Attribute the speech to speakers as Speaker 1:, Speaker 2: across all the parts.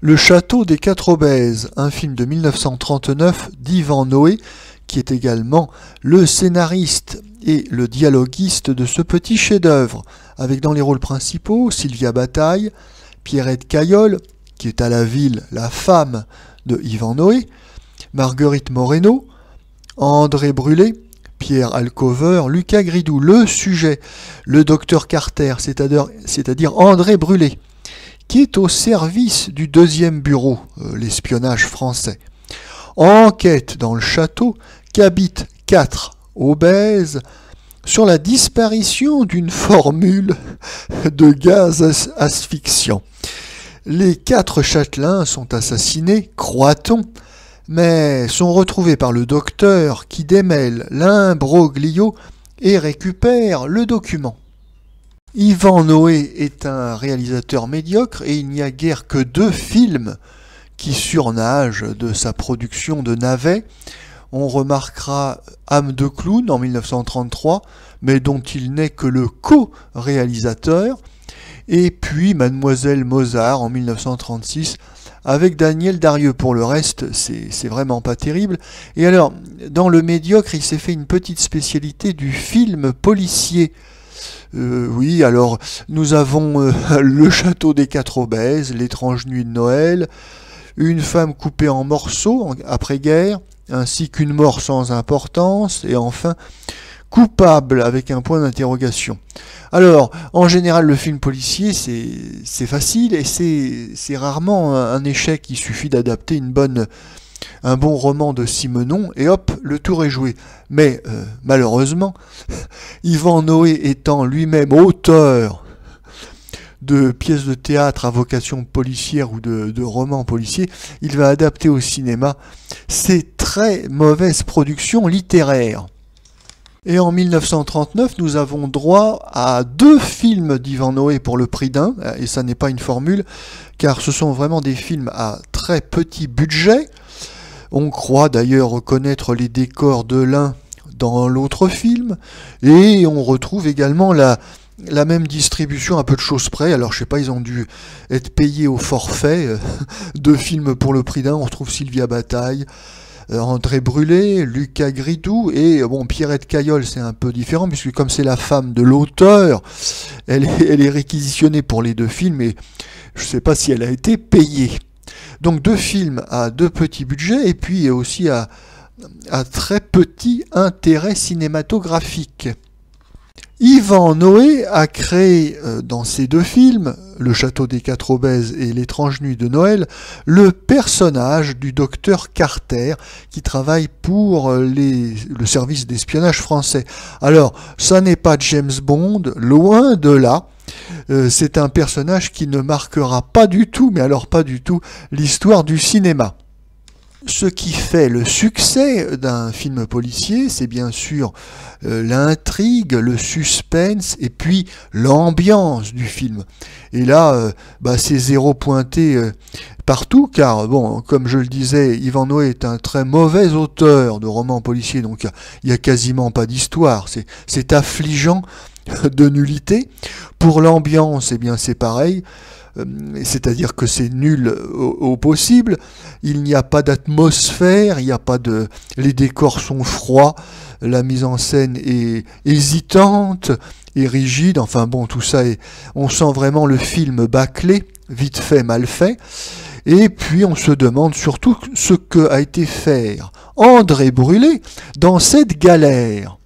Speaker 1: Le château des quatre obèses, un film de 1939 d'Yvan Noé, qui est également le scénariste et le dialoguiste de ce petit chef-d'œuvre, avec dans les rôles principaux Sylvia Bataille, Pierrette Caillol, qui est à la ville la femme de Yvan Noé, Marguerite Moreno, André Brulé, Pierre Alcover, Lucas Gridou. Le sujet, le docteur Carter, c'est-à-dire André Brulé, qui est au service du deuxième bureau, l'espionnage français. Enquête dans le château qu'habitent 4 obèses sur la disparition d'une formule de gaz asphyxiant. Les 4 châtelains sont assassinés, croit-on, mais sont retrouvés par le docteur qui démêle l'imbroglio et récupère le document. Yvan Noé est un réalisateur médiocre et il n'y a guère que 2 films qui surnagent de sa production de navet. On remarquera Âme de clown en 1933, mais dont il n'est que le co-réalisateur, et puis Mademoiselle Mozart en 1936, avec Daniel Darieux. Pour le reste, c'est vraiment pas terrible. Et alors, dans le médiocre, il s'est fait une petite spécialité du film policier. Oui, alors, nous avons Le château des quatre obèses, L'étrange nuit de Noël, Une femme coupée en morceaux après-guerre, ainsi qu'Une mort sans importance, et enfin Coupable avec un point d'interrogation. Alors, en général, le film policier, c'est facile et c'est rarement un échec. Il suffit d'adapter un bon roman de Simenon et hop, le tour est joué. Mais malheureusement, Yvan Noé étant lui-même auteur de pièces de théâtre à vocation policière ou de romans policiers, il va adapter au cinéma ces très mauvaises productions littéraires. Et en 1939, nous avons droit à 2 films d'Yvan Noé pour le prix d'un, et ça n'est pas une formule, car ce sont vraiment des films à très petit budget. On croit d'ailleurs reconnaître les décors de l'un dans l'autre film, et on retrouve également la même distribution à peu de choses près. Alors je sais pas, ils ont dû être payés au forfait. 2 films pour le prix d'un, on retrouve Sylvia Bataille, André Brulé, Lucas Gridou, et bon, Pierrette Caillol, c'est un peu différent, puisque comme c'est la femme de l'auteur, elle est réquisitionnée pour les 2 films, et je ne sais pas si elle a été payée. Donc 2 films à 2 petits budgets, et puis aussi à très petit intérêt cinématographique. Yvan Noé a créé dans ces 2 films, Le château des quatre obèses et L'étrange nuit de Noël, le personnage du docteur Carter qui travaille pour le service d'espionnage français. Alors, ça n'est pas James Bond, loin de là. C'est un personnage qui ne marquera pas du tout, mais alors pas du tout, l'histoire du cinéma. Ce qui fait le succès d'un film policier, c'est bien sûr l'intrigue, le suspense et puis l'ambiance du film. Et là, c'est 0 pointé partout, car, bon, comme je le disais, Yvan Noé est un très mauvais auteur de romans policiers, donc il n'y a quasiment pas d'histoire. C'est affligeant de nullité. Pour l'ambiance, eh bien c'est pareil. C'est-à-dire que c'est nul au possible, il n'y a pas d'atmosphère, les décors sont froids, la mise en scène est hésitante et rigide, enfin bon, tout ça on sent vraiment le film bâclé, vite fait, mal fait, et puis on se demande surtout ce qu'a été faire André Brulé dans cette galère.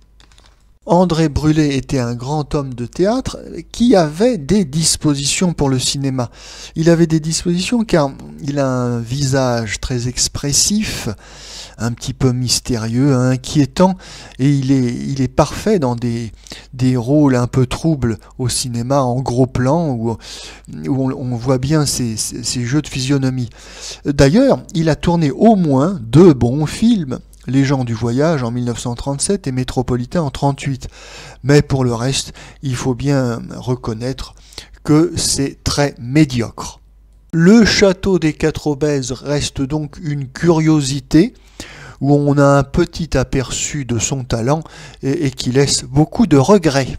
Speaker 1: André Brulé était un grand homme de théâtre qui avait des dispositions pour le cinéma. Il avait des dispositions car il a un visage très expressif, un petit peu mystérieux, inquiétant, et il est parfait dans des rôles un peu troubles au cinéma, en gros plan, où on voit bien ces jeux de physionomie. D'ailleurs, il a tourné au moins 2 bons films. Les gens du voyage en 1937 et Métropolitain en 1938. Mais pour le reste, il faut bien reconnaître que c'est très médiocre. Le château des quatre obèses reste donc une curiosité où on a un petit aperçu de son talent et qui laisse beaucoup de regrets.